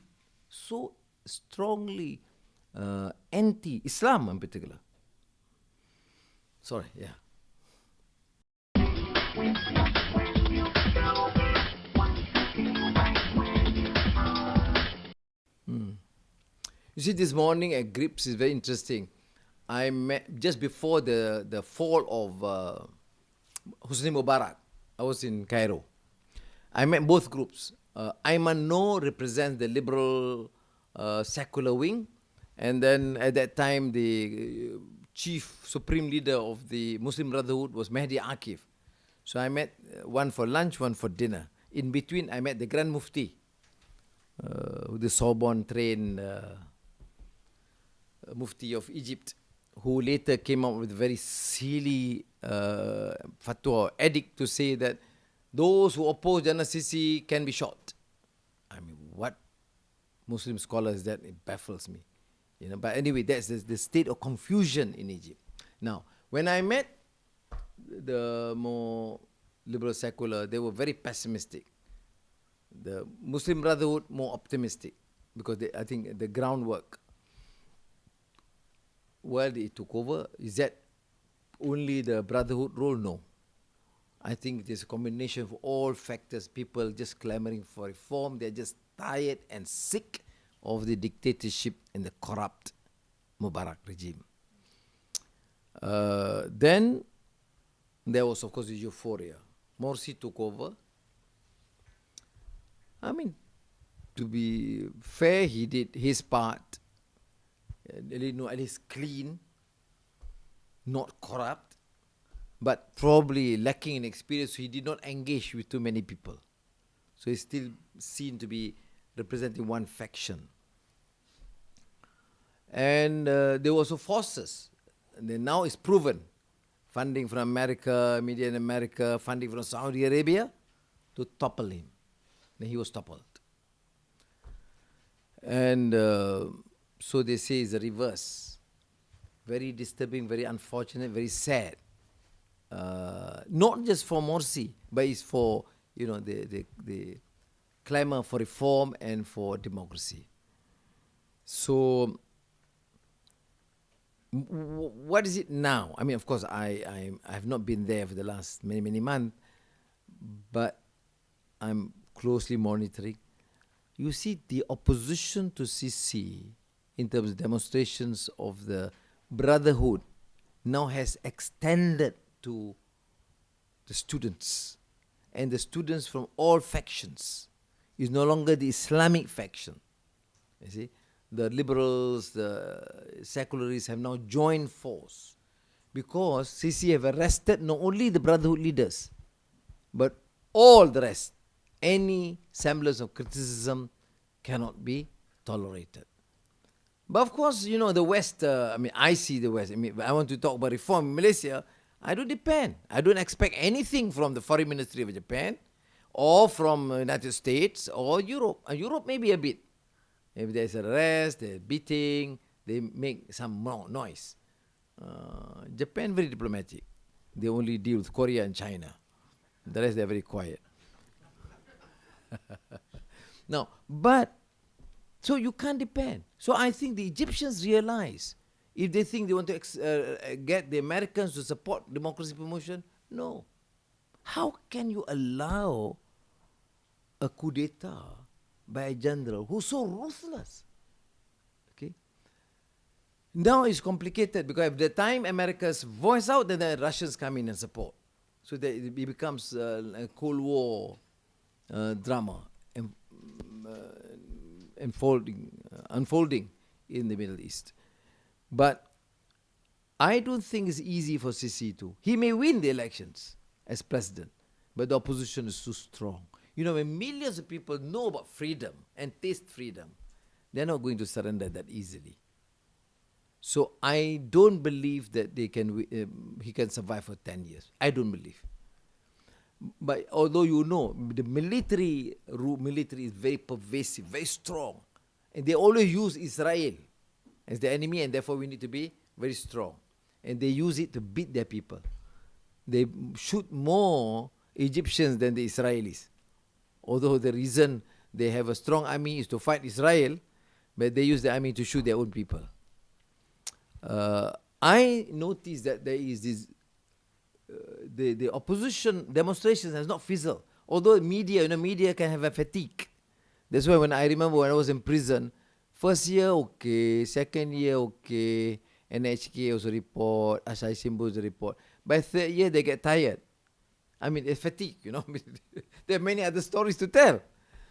So strongly anti-Islam in particular. Sorry, yeah. You see, this morning at Grips is very interesting. I met just before the fall of Hosni Mubarak. I was in Cairo. I met both groups. Ayman Noor represents the liberal secular wing, and then at that time the chief supreme leader of the Muslim Brotherhood was Mehdi Akif. So I met one for lunch, one for dinner. In between, I met the Grand Mufti, the Sorbonne trained Mufti of Egypt, who later came up with a very silly fatwa, edict to say that those who oppose Jannah Sisi can be shot. I mean, what Muslim scholar is that? It baffles me. But anyway, that's the state of confusion in Egypt. Now, when I met the more liberal secular, they were very pessimistic. The Muslim Brotherhood more optimistic because I think the groundwork, while they took over, is that only the Brotherhood role? No. I think it is a combination of all factors, people just clamoring for reform. They're just tired and sick of the dictatorship and the corrupt Mubarak regime. Then There was, of course, the euphoria. Morsi took over. I mean, to be fair, he did his part. At least clean, not corrupt, but probably lacking in experience, so he did not engage with too many people. So he's still seen to be representing one faction. And there were also forces. And then now it's proven. Funding from America, media in America, funding from Saudi Arabia to topple him. Then he was toppled. And so they say it's the reverse. Very disturbing, very unfortunate, very sad. Not just for Morsi, but it's for the clamor for reform and for democracy. So, what is it now? I mean, of course, I have not been there for the last many months, but I'm closely monitoring. You see, the opposition to CC in terms of demonstrations of the brotherhood now has extended to the students, and the students from all factions. Is no longer the Islamic faction. You see, the liberals, the secularists have now joined force because CC have arrested not only the brotherhood leaders, but all the rest. Any semblance of criticism cannot be tolerated. But of course, the West, I see the West. I want to talk about reform in Malaysia. I don't depend. I don't expect anything from the Foreign Ministry of Japan or from United States or Europe. Europe maybe a bit. If there's an arrest, there's beating, they make some more noise. Japan very diplomatic. They only deal with Korea and China. The rest they're very quiet. Now, but, so you can't depend. So I think the Egyptians realize, if they think they want to get the Americans to support democracy promotion, no. How can you allow a coup d'etat by a general who's so ruthless? Okay. Now it's complicated because at the time America's voice out, then the Russians come in and support. So that it becomes a Cold War drama unfolding in the Middle East. But I don't think it's easy for Sisi to. He may win the elections as president, but the opposition is too strong. When millions of people know about freedom and taste freedom, they're not going to surrender that easily. So I don't believe that he can survive for 10 years. I don't believe. But although the military is very pervasive, very strong, and they always use Israel as the enemy, and therefore we need to be very strong. And they use it to beat their people. They shoot more Egyptians than the Israelis. Although the reason they have a strong army is to fight Israel, but they use the army to shoot their own people. I noticed that there is this, the opposition demonstrations has not fizzled. Although media can have a fatigue. That's why when I remember when I was in prison, first year okay, second year okay, NHK also report, Asai Simbu also report. By third year they get tired. It's fatigue, There are many other stories to tell.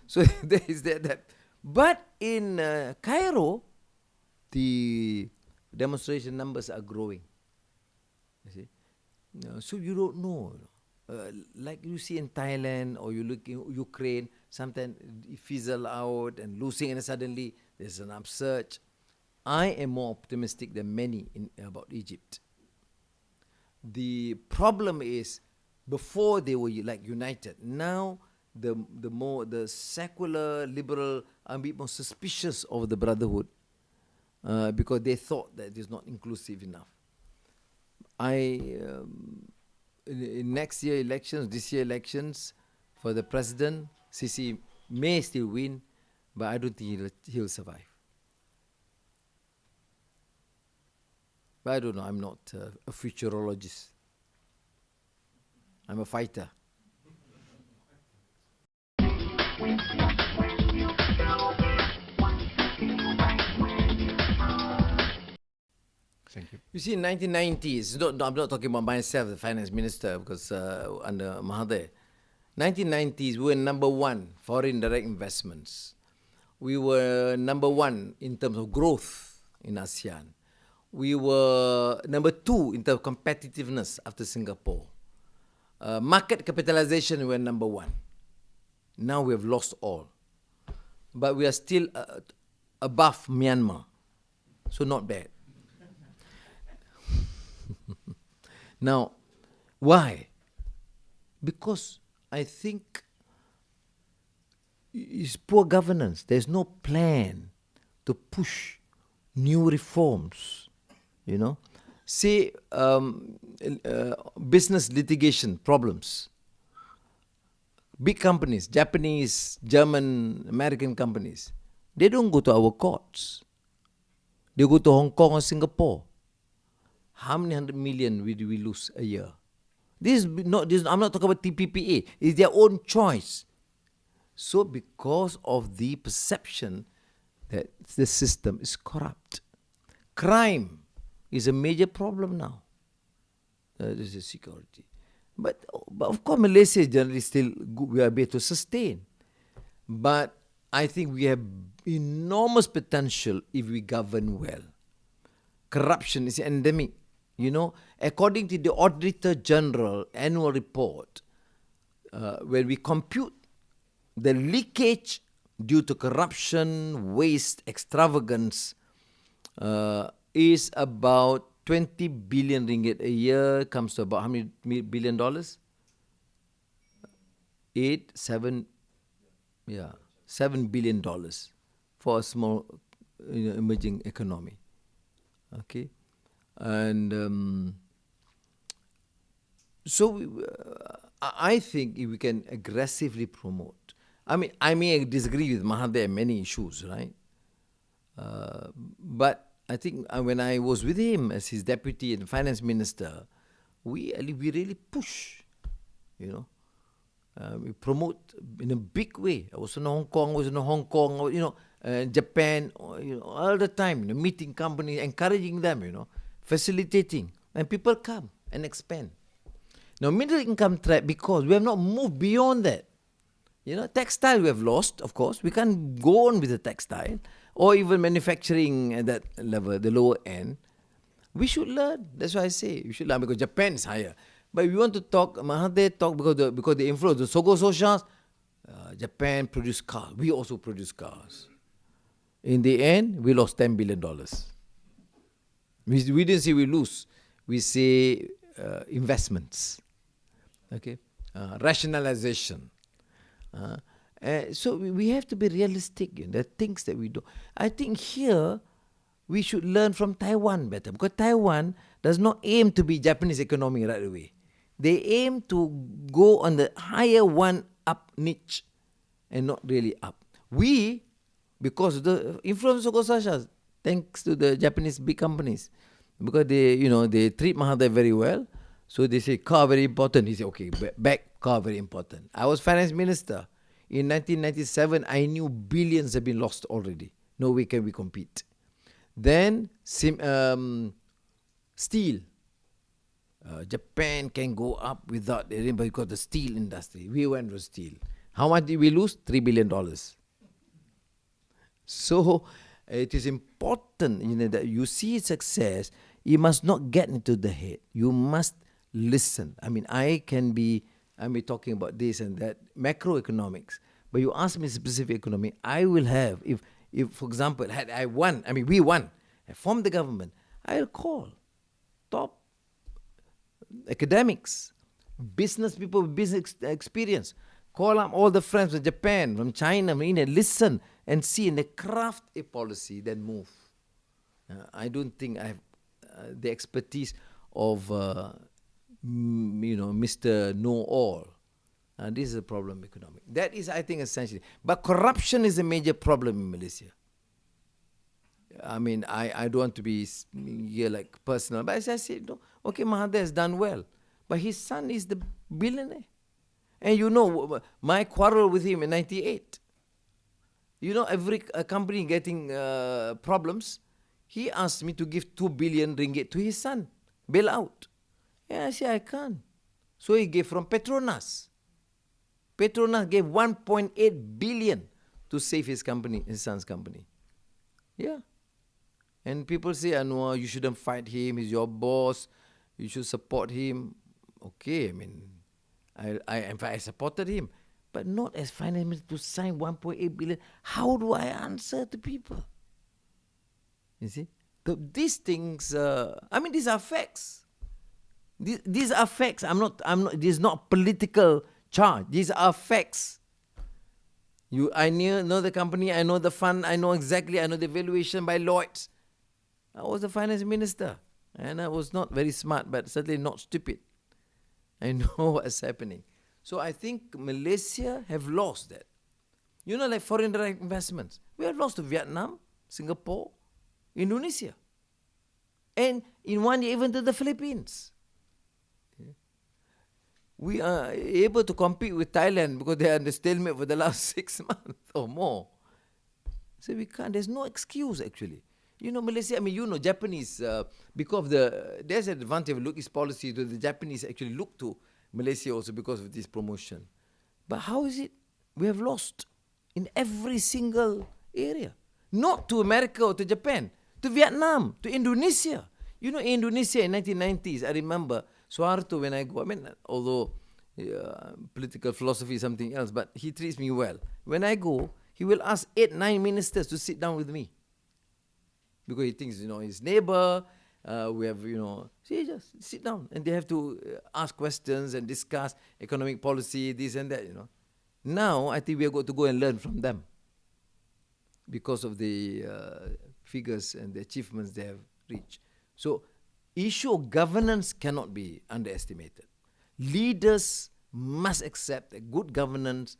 So there is that. But in Cairo, the demonstration numbers are growing. You see? So you don't know. Like you see in Thailand or you look in Ukraine, sometimes it fizzle out and losing, and suddenly there's an upsurge. I am more optimistic than many about Egypt. The problem is, before they were united, now the secular liberal are a bit more suspicious of the brotherhood because they thought that it is not inclusive enough. In next year elections, this year elections for the president, Sisi may still win, but I don't think he'll survive. But I don't know. I'm not a futurologist. I'm a fighter.
Thank you.
You see, in 1990s, I'm not talking about myself, the finance minister, because under Mahathir, 1990s, we were number one foreign direct investments. We were number one in terms of growth in ASEAN. We were number two in terms of competitiveness after Singapore. Market capitalization, we were number one. Now we have lost all. But we are still above Myanmar. So not bad. Now, why? Because I think it's poor governance. There's no plan to push new reforms, you know. Say business litigation problems. Big companies, Japanese, German, American companies, they don't go to our courts. They go to Hong Kong or Singapore. How many 100 million do we lose a year? I'm not talking about TPPA. It's their own choice. So because of the perception that the system is corrupt. Crime is a major problem now. This is security. But of course, Malaysia is generally still good. We are able to sustain. But I think we have enormous potential if we govern well. Corruption is endemic. You know, according to the Auditor General annual report, when we compute the leakage due to corruption, waste, extravagance, is about 20 billion ringgit a year, comes to about how many billion dollars? 7 billion dollars for a small emerging economy. Okay. And I think if we can aggressively promote, I may disagree with Mahathir on many issues, right? But I think when I was with him as his deputy and finance minister, we really push, you know. We promote in a big way. I was in Hong Kong, you know, Japan, you know, all the time, you know, meeting companies, encouraging them, you know, facilitating, and people come and expand. Now, middle income trap, because we have not moved beyond that. You know, textile we have lost, of course. We can't go on with the textile or even manufacturing at that level, the lower end. We should learn. That's why I say we should learn, because Japan is higher. But we want to talk, Mahathir talk because the influence, the Sogo Socials, Japan produced cars. We also produce cars. In the end, we lost $10 billion. We didn't say we lose. We say investments. Okay? Rationalization. So we have to be realistic. You know, there are things that we do. I think here we should learn from Taiwan better, because Taiwan does not aim to be Japanese economy right away. They aim to go on the higher one up niche and not really up. We, because of the influence of Kosasha, thanks to the Japanese big companies, because they treat Mahathir very well. So they say car very important. He said, okay, back car very important. I was finance minister. In 1997, I knew billions have been lost already. No way can we compete. Then steel. Japan can go up without anybody, because the steel industry. We went for steel. How much did we lose? $3 billion. So it is important, that you see success. You must not get into the head. You must listen. I'm talking about this and that, macroeconomics. But you ask me specific economy, I will have, if for example, had I won, we won, I formed the government, I'll call top academics, business people with business experience, call up all the friends from Japan, from China, from India, listen and see, and they craft a policy, then move. I don't think I have the expertise of Mr. Know-all. This is a problem economic. That is, I think, essentially. But corruption is a major problem in Malaysia. I don't want to be here like personal, but as I said, okay, Mahathir has done well, but his son is the billionaire. And my quarrel with him in 98. Every company getting problems, He asked me to give 2 billion ringgit to his son, bail out. And I said, I can't. So he gave from Petronas. Petronas gave 1.8 billion to save his company, his son's company. Yeah. And people say, Anwar, you shouldn't fight him. He's your boss. You should support him. Okay, I mean, I supported him. But not as finance minister to sign 1.8 billion. How do I answer to people? You see? So these things, these are facts. These are facts. This is not political charge. These are facts. I know the company, I know the fund, I know the valuation by Lloyd's. I was the finance minister. And I was not very smart, but certainly not stupid. I know what's happening. So I think Malaysia have lost that. You know, like foreign direct investments. We have lost to Vietnam, Singapore, Indonesia. And in one year, even to the Philippines. We are able to compete with Thailand because they are in the stalemate for the last 6 months or more. So we can't. There's no excuse, actually. You know, Malaysia, Japanese, because of there's an advantage of look-east policy that the Japanese actually look to Malaysia also because of this promotion. But how is it? We have lost in every single area. Not to America or to Japan, to Vietnam, to Indonesia. You know, Indonesia in 1990s, I remember Suharto when I go, although political philosophy is something else, but he treats me well. When I go, he will ask 8-9 ministers to sit down with me. Because he thinks, his neighbor, we have, see, just sit down. And they have to ask questions and discuss economic policy, this and that, Now, I think we are going to go and learn from them because of the figures and the achievements they have reached. So, issue of governance cannot be underestimated. Leaders must accept that good governance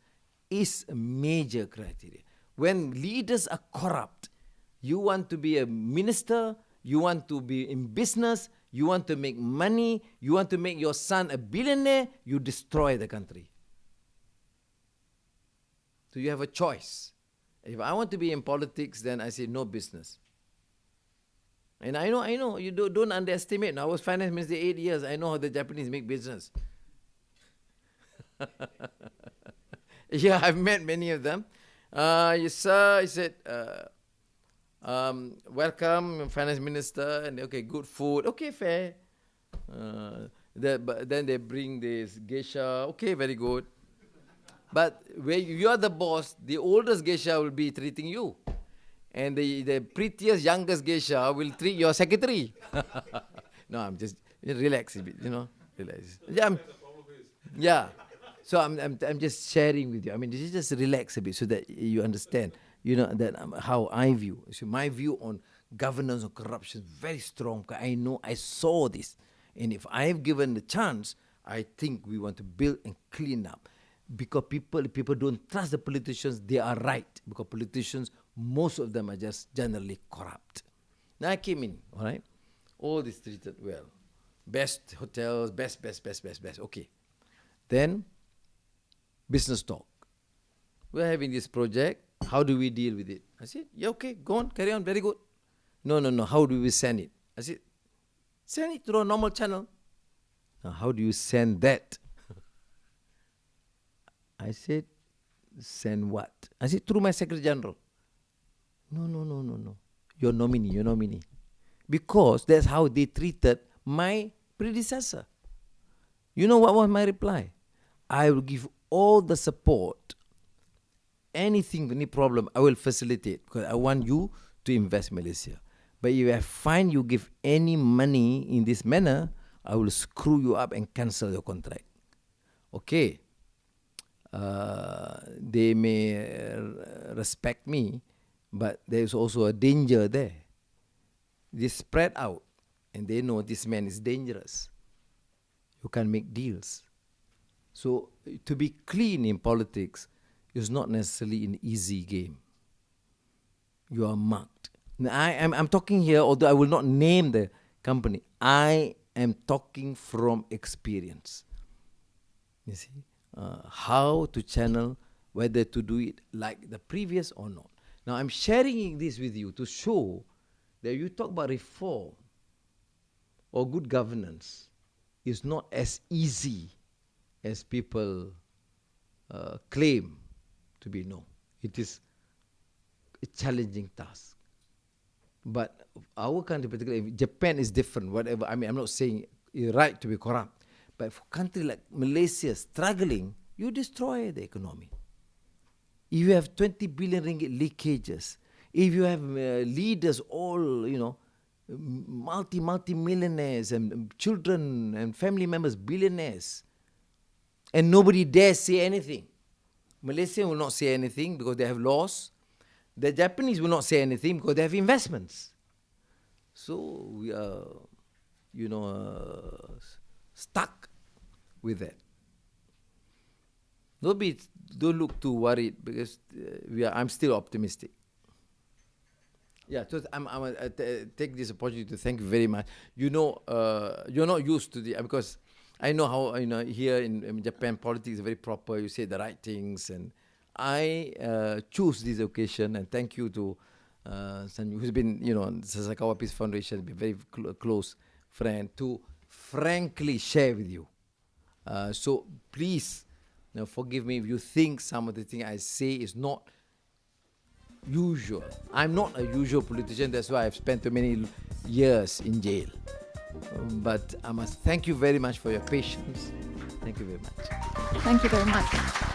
is a major criteria. When leaders are corrupt, you want to be a minister, you want to be in business, you want to make money, you want to make your son a billionaire, you destroy the country. So you have a choice. If I want to be in politics, then I say no business. And I know, you don't underestimate. I was finance minister 8 years. I know how the Japanese make business. Yeah, I've met many of them. Yes, sir, I said, welcome, finance minister, and okay, good food, okay, fair. But then they bring this geisha, okay, very good. But where you are the boss, the oldest geisha will be treating you. And the prettiest, youngest geisha will treat your secretary. No, I'm just, relax a bit, relax. Yeah. So I'm just sharing with you. Just relax a bit so that you understand, that how I view. So my view on governance or corruption is very strong. I know, I saw this. And if I have given the chance, I think we want to build and clean up. Because people don't trust the politicians, they are right. Because politicians, most of them are just generally corrupt. Now I came in, all right? All this treated well. Best hotels, best. Okay. Then, business talk. We're having this project. How do we deal with it? I said, yeah, okay, go on, carry on, very good. No, how do we send it? I said, send it through a normal channel. Now, how do you send that? I said, send what? I said, through my Secretary General. No. Your nominee. Because that's how they treated my predecessor. You know what was my reply? I will give all the support. Anything, any problem, I will facilitate. Because I want you to invest in Malaysia. But if I find you give any money in this manner, I will screw you up and cancel your contract. Okay. They may respect me, but there is also a danger there. They spread out, and they know this man is dangerous. You can't make deals. So to be clean in politics is not necessarily an easy game. You are marked. Now, I'm talking here, although I will not name the company. I am talking from experience. You see? How to channel, whether to do it like the previous or not. Now I'm sharing this with you to show that you talk about reform or good governance is not as easy as people claim to be. No, it is a challenging task. But our country, particularly Japan, is different. Whatever, I mean, I'm not saying it's right to be corrupt, but for a country like Malaysia struggling, you destroy the economy. If you have 20 billion ringgit leakages, if you have leaders all, multi-millionaires and children and family members, billionaires, and nobody dares say anything. Malaysia will not say anything because they have laws. The Japanese will not say anything because they have investments. So we are, stuck with that. Don't look too worried because I'm still optimistic. Yeah, so I take this opportunity to thank you very much. You're not used to because I know how here in Japan politics is very proper. You say the right things, and I choose this occasion and thank you to Sanju, who's been Sasakawa Peace Foundation, been very close friend, to frankly share with you. So please forgive me if you think some of the things I say is not usual. I'm not a usual politician. That's why I've spent so many years in jail. But I must thank you very much for your patience. Thank you very much.
Thank you very much.